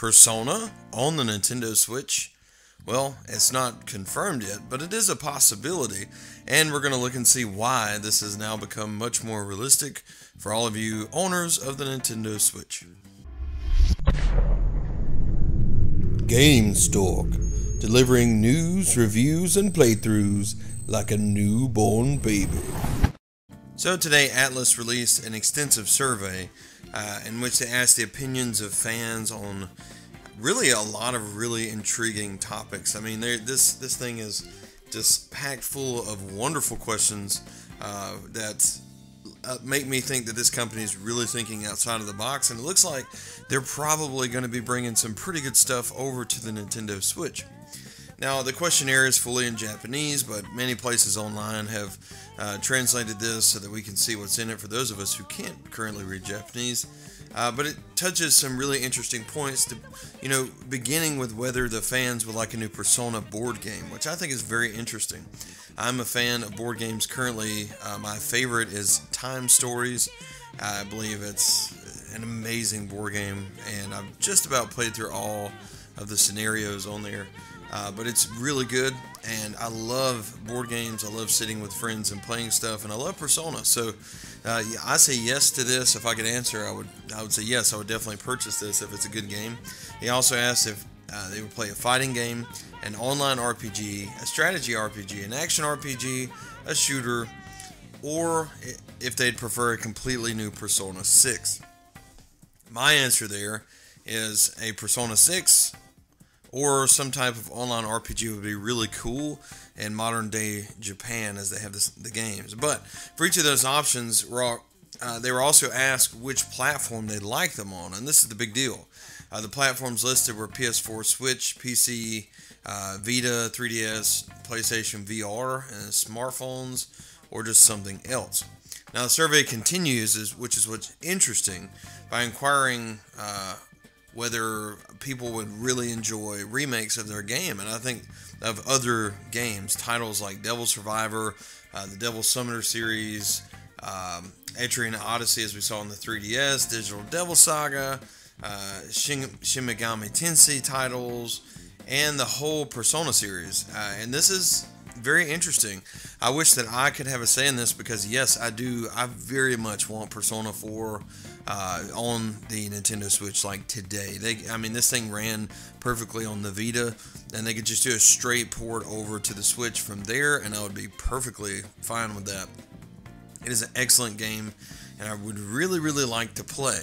Persona on the Nintendo Switch? Well, it's not confirmed yet, but it is a possibility, and we're going to look and see why this has now become much more realistic for all of you owners of the Nintendo Switch. Gamestork, delivering news, reviews, and playthroughs like a newborn baby. So today, Atlus released an extensive survey in which they asked the opinions of fans on really a lot of really intriguing topics. I mean, this thing is just packed full of wonderful questions that make me think that this company is really thinking outside of the box, and it looks like they're probably going to be bringing some pretty good stuff over to the Nintendo Switch. Now, the questionnaire is fully in Japanese, but many places online have translated this so that we can see what's in it for those of us who can't currently read Japanese. But it touches some really interesting points, beginning with whether the fans would like a new Persona board game, which I think is very interesting. I'm a fan of board games currently. My favorite is Time Stories. I believe it's an amazing board game, and I've just about played through all of the scenarios on there. But it's really good, and I love board games. I love sitting with friends and playing stuff, and I love Persona. So I say yes to this. If I could answer, I would say yes. I would definitely purchase this if it's a good game. He also asked if they would play a fighting game, an online RPG, a strategy RPG, an action RPG, a shooter, or if they'd prefer a completely new Persona 6. My answer there is a Persona 6 or some type of online RPG would be really cool in modern day Japan, as they have the games. But for each of those options, they were also asked which platform they'd like them on, and this is the big deal. The platforms listed were PS4, Switch, PC, Vita, 3DS, PlayStation VR, and smartphones, or just something else. Now the survey continues, which is what's interesting, by inquiring whether people would really enjoy remakes of their game, and I think of other games, titles like Devil Survivor, the Devil Summoner series, Etrian Odyssey, as we saw on the 3DS, Digital Devil Saga, Shin Megami Tensei titles, and the whole Persona series. And this is very interesting. I wish that I could have a say in this, because yes, I do. I very much want Persona 4 on the Nintendo Switch like today. This thing ran perfectly on the Vita, and they could just do a straight port over to the Switch from there, and I would be perfectly fine with that. It is an excellent game, and I would really, really like to play.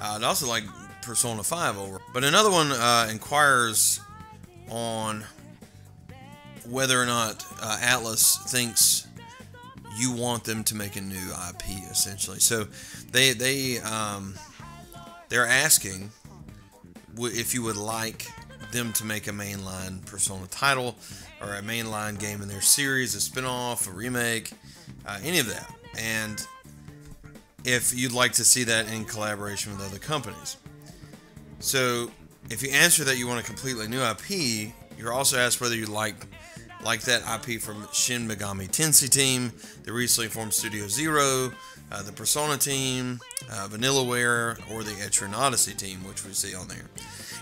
I'd also like Persona 5 over. But another one inquires on whether or not Atlus thinks you want them to make a new IP, essentially. So they're asking if you would like them to make a mainline Persona title or a mainline game in their series, a spin-off, a remake, any of that, and if you'd like to see that in collaboration with other companies. So if you answer that you want a completely new IP, you're also asked whether you like that IP from Shin Megami Tensei team, the recently formed Studio Zero, the Persona team, Vanillaware, or the Etrian Odyssey team, which we see on there.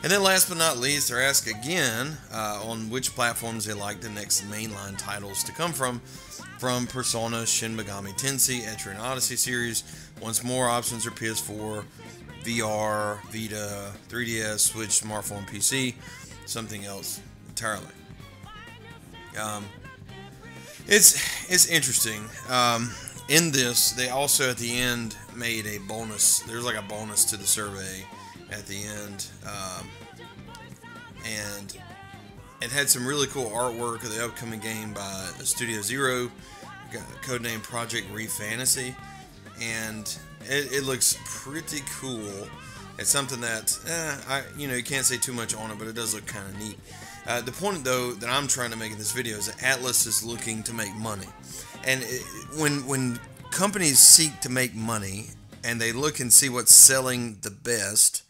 And then last but not least, they're asked again on which platforms they like the next mainline titles to come from Persona, Shin Megami Tensei, Etrian Odyssey series. Once more, options are PS4, VR, Vita, 3DS, Switch, smartphone, PC, something else entirely. It's interesting. In this, they also at the end made a bonus. There's like a bonus to the survey at the end, and it had some really cool artwork of the upcoming game by Studio Zero, codenamed Project Refantasy, and it looks pretty cool. It's something that you can't say too much on it, but it does look kind of neat. The point, though, that I'm trying to make in this video is that Atlus is looking to make money. And when companies seek to make money and they look and see what's selling the best,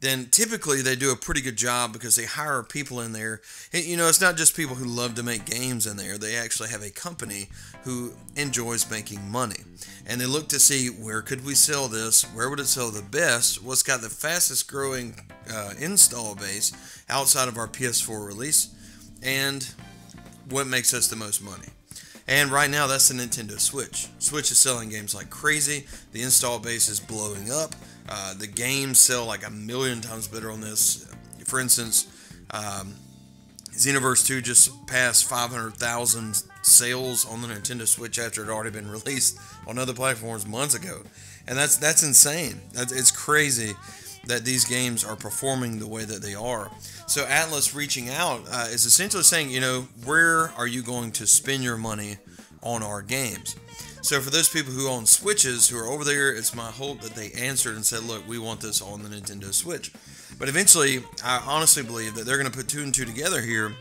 then typically they do a pretty good job because they hire people in there. You know, it's not just people who love to make games in there. They actually have a company who enjoys making money. And they look to see, where could we sell this? Where would it sell the best? What's got the fastest growing install base outside of our PS4 release? And what makes us the most money? And right now, that's the Nintendo Switch. Switch is selling games like crazy. The install base is blowing up. The games sell like 1,000,000 times better on this. For instance, Xenoverse 2 just passed 500,000 sales on the Nintendo Switch after it had already been released on other platforms months ago. And that's insane. It's crazy that these games are performing the way that they are. So Atlus reaching out is essentially saying, you know, where are you going to spend your money on our games? So for those people who own Switches who are over there, it's my hope that they answered and said, look, we want this on the Nintendo Switch. But eventually, I honestly believe that they're going to put two and two together here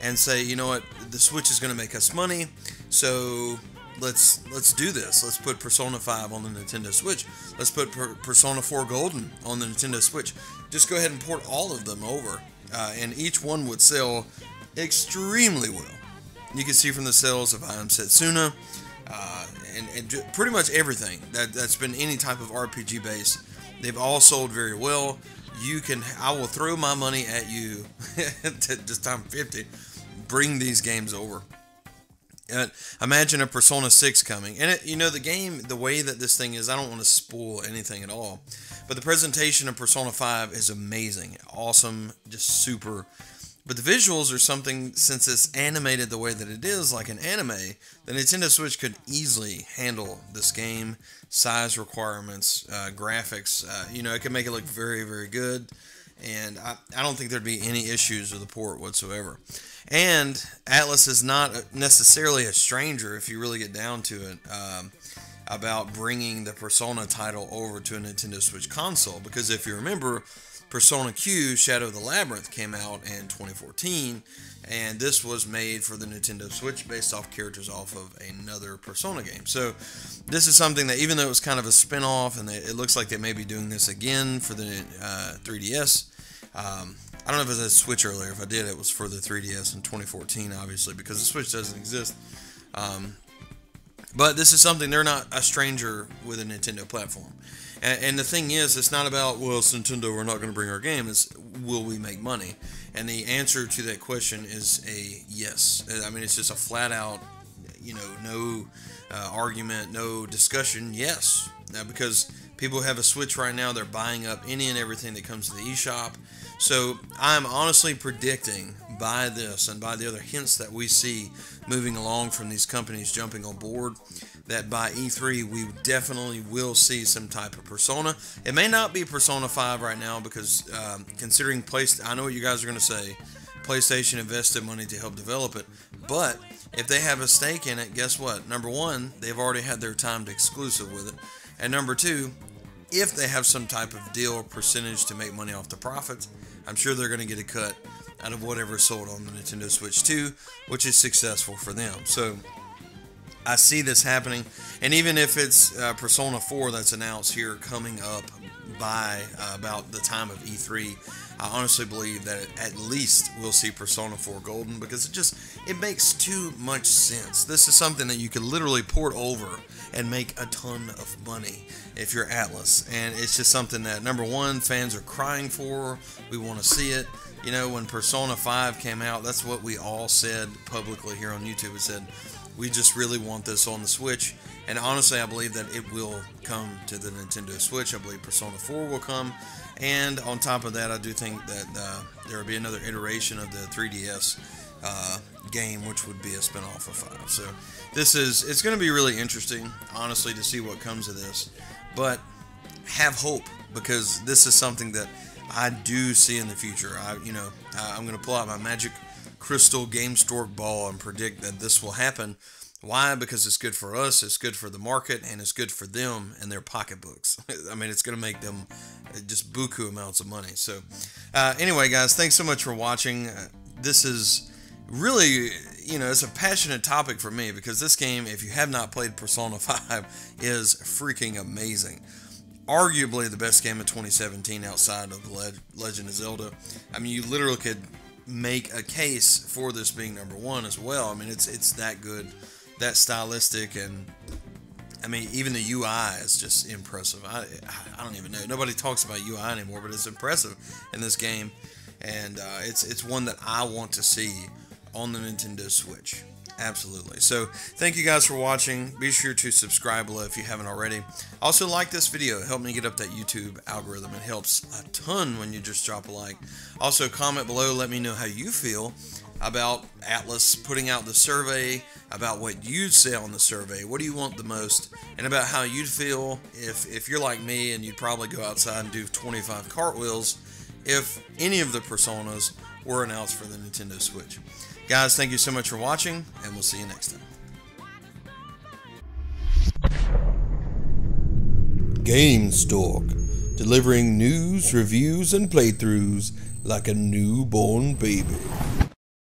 and say, you know what, the Switch is going to make us money, so let's do this. Let's put Persona 5 on the Nintendo Switch. Let's put Persona 4 Golden on the Nintendo Switch. Just go ahead and port all of them over, and each one would sell extremely well. You can see from the sales of I Am Setsuna, and pretty much everything that's been any type of RPG base, they've all sold very well. I will throw my money at you to just time 50. Bring these games over. Imagine a Persona 6 coming. And you know, the game, the way that this thing is, I don't want to spoil anything at all. But the presentation of Persona 5 is amazing. Awesome. Just super. But the visuals are something, since it's animated the way that it is, like an anime, the Nintendo Switch could easily handle this game. Size requirements, graphics, you know, it could make it look very, very good. And I don't think there'd be any issues with the port whatsoever. And Atlus is not necessarily a stranger, if you really get down to it, about bringing the Persona title over to a Nintendo Switch console. Because if you remember, Persona Q Shadow of the Labyrinth came out in 2014, and this was made for the Nintendo Switch based off characters off of another Persona game. So this is something that, even though it was kind of a spin-off, and it looks like they may be doing this again for the 3DS. I don't know if it was a Switch earlier. If I did, it was for the 3DS in 2014, obviously, because the Switch doesn't exist. But this is something, they're not a stranger with a Nintendo platform. And the thing is, it's not about, well, it's Nintendo, we're not going to bring our game. It's, will we make money? And the answer to that question is a yes. I mean, it's just a flat out, you know, no argument, no discussion, yes. Because people have a Switch right now, they're buying up any and everything that comes to the eShop. So I'm honestly predicting, by this and by the other hints that we see moving along from these companies jumping on board, that by E3 we definitely will see some type of Persona. It may not be Persona 5 right now, because considering I know what you guys are going to say, PlayStation invested money to help develop it, but if they have a stake in it, guess what? Number one, they've already had their timed exclusive with it, and number two, if they have some type of deal or percentage to make money off the profits, I'm sure they're going to get a cut out of whatever is sold on the Nintendo Switch 2, which is successful for them. So I see this happening, and even if it's Persona 4 that's announced here coming up by about the time of E3, I honestly believe that at least we'll see Persona 4 Golden, because it makes too much sense. This is something that you could literally port over and make a ton of money if you're Atlus, and it's just something that, number one, fans are crying for. We want to see it. You know, when Persona 5 came out, that's what we all said publicly here on YouTube. We said, we just really want this on the Switch. And honestly, I believe that it will come to the Nintendo Switch. I believe Persona 4 will come. And on top of that, I do think that there will be another iteration of the 3DS game, which would be a spin-off of 5. So it's going to be really interesting, honestly, to see what comes of this. But have hope, because this is something that I do see in the future. I'm going to pull out my magic crystal Gamestork ball and predict that this will happen. Why? Because it's good for us, it's good for the market, and it's good for them and their pocketbooks. I mean, it's going to make them just buku amounts of money. So anyway, guys, thanks so much for watching. This is really, it's a passionate topic for me, because this game, if you have not played Persona 5, is freaking amazing. arguably the best game of 2017 outside of Legend of Zelda. I mean, you literally could make a case for this being number one as well. I mean, it's that good, that stylistic, and I mean, even the UI is just impressive. I don't even know. Nobody talks about UI anymore, but it's impressive in this game, and it's one that I want to see on the Nintendo Switch. Absolutely. So thank you guys for watching. Be sure to subscribe below if you haven't already. Also, like this video. It helped me get up that YouTube algorithm. It helps a ton when you just drop a like. Also, comment below. Let me know how you feel about Atlus putting out the survey, about what you'd say on the survey. What do you want the most? And about how you'd feel if you're like me and you'd probably go outside and do 25 cartwheels if any of the Personas were announced for the Nintendo Switch. Guys, thank you so much for watching, and we'll see you next time. Gamestork, delivering news, reviews, and playthroughs like a newborn baby.